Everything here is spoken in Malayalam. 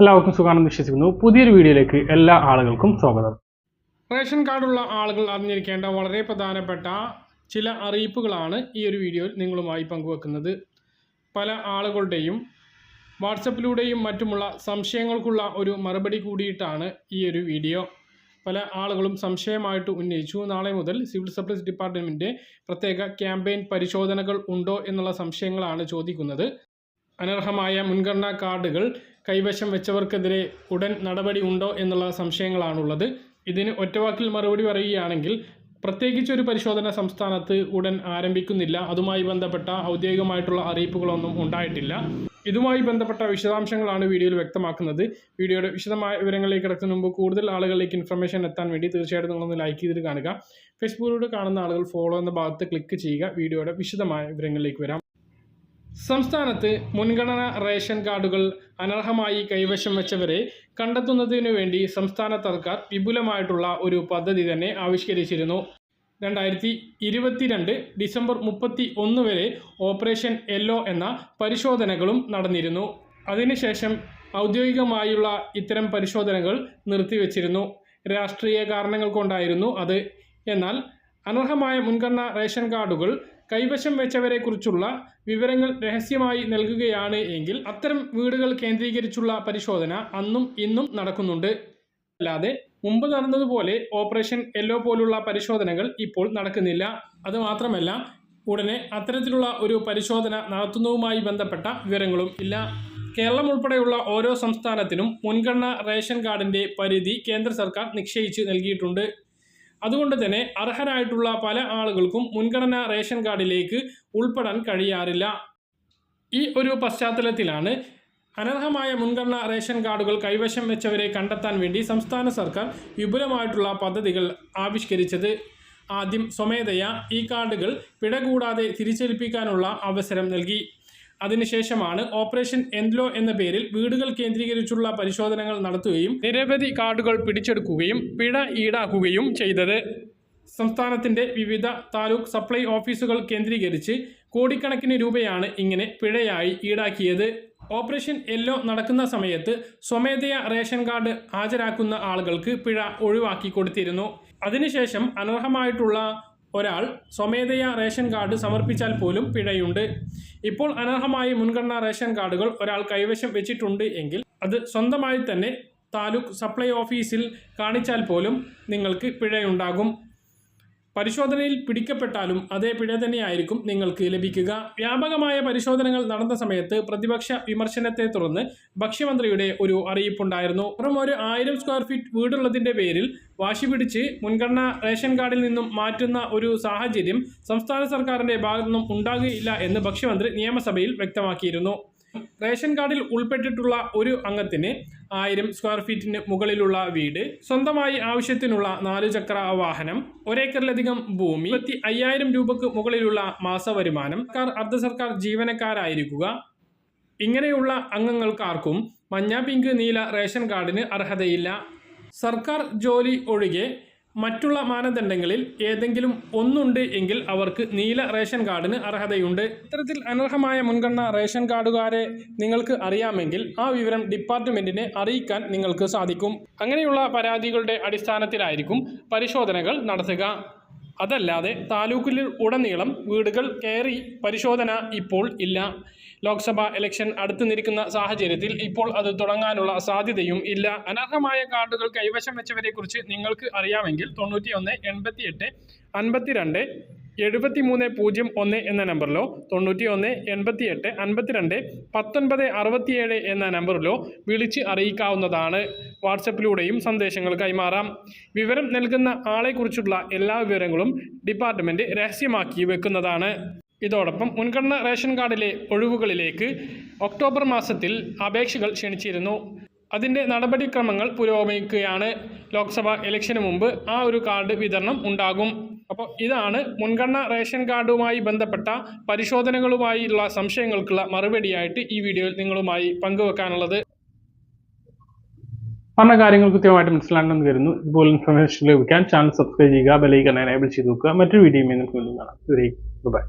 എല്ലാവർക്കും സുഖാണെന്ന് വിശ്വസിക്കുന്നു. പുതിയൊരു വീഡിയോയിലേക്ക് എല്ലാ ആളുകൾക്കും സ്വാഗതം. റേഷൻ കാർഡുള്ള ആളുകൾ അറിഞ്ഞിരിക്കേണ്ട വളരെ പ്രധാനപ്പെട്ട ചില അറിയിപ്പുകളാണ് ഈ ഒരു വീഡിയോയിൽ നിങ്ങളുമായി പങ്കുവെക്കുന്നത്. പല ആളുകളുടെയും വാട്സപ്പിലൂടെയും മറ്റുമുള്ള സംശയങ്ങൾക്കുള്ള ഒരു മറുപടി കൂടിയിട്ടാണ് ഈ ഒരു വീഡിയോ. പല ആളുകളും സംശയമായിട്ട് ഉന്നയിച്ചു, നാളെ മുതൽ സിവിൽ സപ്ലൈസ് ഡിപ്പാർട്ട്മെൻറ്റിൻ്റെ പ്രത്യേക ക്യാമ്പയിൻ പരിശോധനകൾ ഉണ്ടോ എന്നുള്ള സംശയങ്ങളാണ് ചോദിക്കുന്നത്. അനർഹമായ മുൻഗണനാ കാർഡുകൾ കൈവശം വെച്ചവർക്കെതിരെ ഉടൻ നടപടി ഉണ്ടോ എന്നുള്ള സംശയങ്ങളാണുള്ളത്. ഇതിന് ഒറ്റവാക്കിൽ മറുപടി പറയുകയാണെങ്കിൽ പ്രത്യേകിച്ചൊരു പരിശോധന സംസ്ഥാനത്ത് ഉടൻ ആരംഭിക്കുന്നില്ല. അതുമായി ബന്ധപ്പെട്ട ഔദ്യോഗികമായിട്ടുള്ള അറിയിപ്പുകളൊന്നും ഉണ്ടായിട്ടില്ല. ഇതുമായി ബന്ധപ്പെട്ട വിശദാംശങ്ങളാണ് വീഡിയോയിൽ വ്യക്തമാക്കുന്നത്. വീഡിയോയുടെ വിശദമായ വിവരങ്ങളിലേക്ക് കിടക്കുന്ന മുമ്പ് കൂടുതൽ ആളുകളിലേക്ക് ഇൻഫർമേഷൻ എത്താൻ വേണ്ടി തീർച്ചയായിട്ടും നിങ്ങളൊന്ന് ലൈക്ക് ചെയ്തിട്ട് കാണുക. ഫേസ്ബുക്കിലൂടെ കാണുന്ന ആളുകൾ ഫോളോ എന്ന ഭാഗത്ത് ക്ലിക്ക് ചെയ്യുക. വീഡിയോയുടെ വിശദമായ വിവരങ്ങളിലേക്ക് വരാം. സംസ്ഥാനത്ത് മുൻഗണനാ റേഷൻ കാർഡുകൾ അനർഹമായി കൈവശം വെച്ചവരെ കണ്ടെത്തുന്നതിനു വേണ്ടി സംസ്ഥാന സർക്കാർ വിപുലമായിട്ടുള്ള ഒരു പദ്ധതി തന്നെ ആവിഷ്കരിച്ചിരുന്നു. 2022 ഡിസംബർ 31 വരെ ഓപ്പറേഷൻ യെല്ലോ എന്ന പരിശോധനകളും നടന്നിരുന്നു. അതിനുശേഷം ഔദ്യോഗികമായുള്ള ഇത്തരം പരിശോധനകൾ നിർത്തിവെച്ചിരുന്നു. രാഷ്ട്രീയ കാരണങ്ങൾ കൊണ്ടായിരുന്നു അത്. എന്നാൽ അനർഹമായ മുൻഗണനാ റേഷൻ കാർഡുകൾ കൈവശം വെച്ചവരെക്കുറിച്ചുള്ള വിവരങ്ങൾ രഹസ്യമായി നൽകുകയാണ് എങ്കിൽ അത്തരം വീടുകൾ കേന്ദ്രീകരിച്ചുള്ള പരിശോധന അന്നും ഇന്നും നടക്കുന്നുണ്ട്. അല്ലാതെ മുമ്പ് നടന്നതുപോലെ ഓപ്പറേഷൻ യെല്ലോ പോലുള്ള പരിശോധനകൾ ഇപ്പോൾ നടക്കുന്നില്ല. അതുമാത്രമല്ല, ഉടനെ അത്തരത്തിലുള്ള ഒരു പരിശോധന നടത്തുന്നതുമായി ബന്ധപ്പെട്ട വിവരങ്ങളും ഇല്ല. കേരളം ഉൾപ്പെടെയുള്ള ഓരോ സംസ്ഥാനത്തിനും മുൻഗണനാ റേഷൻ കാർഡിൻ്റെ പരിധി കേന്ദ്ര സർക്കാർ നിശ്ചയിച്ച് നൽകിയിട്ടുണ്ട്. അതുകൊണ്ട് തന്നെ അർഹരായിട്ടുള്ള പല ആളുകൾക്കും മുൻഗണനാ റേഷൻ കാർഡിലേക്ക് ഉൾപ്പെടാൻ കഴിയാറില്ല. ഈ ഒരു പശ്ചാത്തലത്തിലാണ് അനർഹമായ മുൻഗണനാ റേഷൻ കാർഡുകൾ കൈവശം വെച്ചവരെ കണ്ടെത്താൻ വേണ്ടി സംസ്ഥാന സർക്കാർ വിപുലമായിട്ടുള്ള പദ്ധതികൾ ആവിഷ്കരിച്ചത്. ആദ്യം സ്വമേധയാ ഈ കാർഡുകൾ പിഴ കൂടാതെ തിരിച്ചേൽപ്പിക്കാനുള്ള അവസരം നൽകി. അതിനുശേഷമാണ് ഓപ്പറേഷൻ യെല്ലോ എന്ന പേരിൽ വീടുകൾ കേന്ദ്രീകരിച്ചുള്ള പരിശോധനകൾ നടത്തുകയും നിരവധി കാർഡുകൾ പിടിച്ചെടുക്കുകയും പിഴ ഈടാക്കുകയും ചെയ്തത്. സംസ്ഥാനത്തിൻ്റെ വിവിധ താലൂക്ക് സപ്ലൈ ഓഫീസുകൾ കേന്ദ്രീകരിച്ച് കോടിക്കണക്കിന് രൂപയാണ് ഇങ്ങനെ പിഴയായി ഈടാക്കിയത്. ഓപ്പറേഷൻ യെല്ലോ നടക്കുന്ന സമയത്ത് സ്വമേധയാ റേഷൻ കാർഡ് ഹാജരാക്കുന്ന ആളുകൾക്ക് പിഴ ഒഴിവാക്കി കൊടുത്തിരുന്നു. അതിനുശേഷം അനർഹമായിട്ടുള്ള ഒരാൾ സ്വമേധയാ റേഷൻ കാർഡ് സമർപ്പിച്ചാൽ പോലും പിഴയുണ്ട്. ഇപ്പോൾ അനർഹമായ മുൻഗണനാ റേഷൻ കാർഡുകൾ ഒരാൾ കൈവശം വെച്ചിട്ടുണ്ട് എങ്കിൽ അത് സ്വന്തമായി തന്നെ താലൂക്ക് സപ്ലൈ ഓഫീസിൽ കാണിച്ചാൽ പോലും നിങ്ങൾക്ക് പിഴയുണ്ടാകും. പരിശോധനയിൽ പിടിക്കപ്പെട്ടാലും അതേ പിഴ തന്നെയായിരിക്കും നിങ്ങൾക്ക് ലഭിക്കുക. വ്യാപകമായ പരിശോധനകൾ നടന്ന സമയത്ത് പ്രതിപക്ഷ വിമർശനത്തെ തുടർന്ന് ഭക്ഷ്യമന്ത്രിയുടെ ഒരു അറിയിപ്പുണ്ടായിരുന്നു. വെറും ഒരു 1000 സ്ക്വയർ ഫീറ്റ് വീടുള്ളതിൻ്റെ പേരിൽ വാശി പിടിച്ച് മുൻഗണനാ റേഷൻ കാർഡിൽ നിന്നും മാറ്റുന്ന ഒരു സാഹചര്യം സംസ്ഥാന സർക്കാരിൻ്റെ ഭാഗത്തു നിന്നും ഉണ്ടാകുകയില്ല എന്ന് ഭക്ഷ്യമന്ത്രി നിയമസഭയിൽ വ്യക്തമാക്കിയിരുന്നു. റേഷൻ കാർഡിൽ ഉൾപ്പെട്ടിട്ടുള്ള ഒരു അംഗത്തിന് 1000 സ്ക്വയർ ഫീറ്റിന് മുകളിലുള്ള വീട്, സ്വന്തമായി ആവശ്യത്തിനുള്ള 4 ചക്ര വാഹനം, 1 ഏക്കറിലധികം ഭൂമി, 25,000 രൂപയ്ക്ക് മുകളിലുള്ള മാസവരുമാനം, അർദ്ധ സർക്കാർ ജീവനക്കാരായിരിക്കുക, ഇങ്ങനെയുള്ള അംഗങ്ങൾക്കാർക്കും മഞ്ഞ, പിങ്ക്, നീല റേഷൻ കാർഡിന് അർഹതയില്ല. സർക്കാർ ജോലി ഒഴികെ മറ്റുള്ള മാനദണ്ഡങ്ങളിൽ ഏതെങ്കിലും ഒന്നുണ്ട് എങ്കിൽ അവർക്ക് നീല റേഷൻ കാർഡിന് അർഹതയുണ്ട്. ഇത്തരത്തിൽ അനർഹമായ മുൻഗണനാ റേഷൻ കാർഡുകാരെ നിങ്ങൾക്ക് അറിയാമെങ്കിൽ ആ വിവരം ഡിപ്പാർട്ട്മെൻറ്റിനെ അറിയിക്കാൻ നിങ്ങൾക്ക് സാധിക്കും. അങ്ങനെയുള്ള പരാതികളുടെ അടിസ്ഥാനത്തിലായിരിക്കും പരിശോധനകൾ നടത്തുക. അതല്ലാതെ താലൂക്കിൽ ഉടനീളം വീടുകൾ കയറി പരിശോധന ഇപ്പോൾ ഇല്ല. ലോക്സഭാ ഇലക്ഷൻ അടുത്ത് നിൽക്കുന്ന സാഹചര്യത്തിൽ ഇപ്പോൾ അത് തുടങ്ങാനുള്ള സാധ്യതയും ഇല്ല. അനർഹമായ കാർഡുകൾ കൈവശം വെച്ചവരെക്കുറിച്ച് നിങ്ങൾക്ക് അറിയാമെങ്കിൽ 91 88 52 7301 എന്ന നമ്പറിലോ 91 88 52 19 67 എന്ന നമ്പറിലോ വിളിച്ച് അറിയിക്കാവുന്നതാണ്. വാട്സപ്പിലൂടെയും സന്ദേശങ്ങൾ കൈമാറാം. വിവരം നൽകുന്ന ആളെക്കുറിച്ചുള്ള എല്ലാ വിവരങ്ങളും ഡിപ്പാർട്ട്മെൻറ്റ് രഹസ്യമാക്കി വെക്കുന്നതാണ്. ഇതോടൊപ്പം മുൻഗണനാ റേഷൻ കാർഡിലെ ഒഴിവുകളിലേക്ക് ഒക്ടോബർ മാസത്തിൽ അപേക്ഷകൾ ക്ഷണിച്ചിരുന്നു. അതിൻ്റെ നടപടിക്രമങ്ങൾ പുരോഗമിക്കുകയാണ്. ലോക്സഭാ ഇലക്ഷന് മുമ്പ് ആ ഒരു കാർഡ് വിതരണം ഉണ്ടാകും. അപ്പോൾ ഇതാണ് മുൻഗണനാ റേഷൻ കാർഡുമായി ബന്ധപ്പെട്ട പരിശോധനകളുമായുള്ള സംശയങ്ങൾക്കുള്ള മറുപടിയായിട്ട് ഈ വീഡിയോയിൽ നിങ്ങളുമായി പങ്കുവെക്കാനുള്ളത്. പറഞ്ഞ കാര്യങ്ങൾ കൃത്യമായിട്ട് മനസ്സിലാണെന്ന് കരുതുന്നു. ഇതുപോലെ ഇൻഫർമേഷൻ ലഭിക്കാൻ ചാനൽ സബ്സ്ക്രൈബ് ചെയ്യുക, ബെൽ ഐക്കൺ എനേബിൾ ചെയ്ത് നോക്കുക. മറ്റൊരു വീഡിയോയുമായി നമുക്ക് വീണ്ടും കാണാം. ബൈ.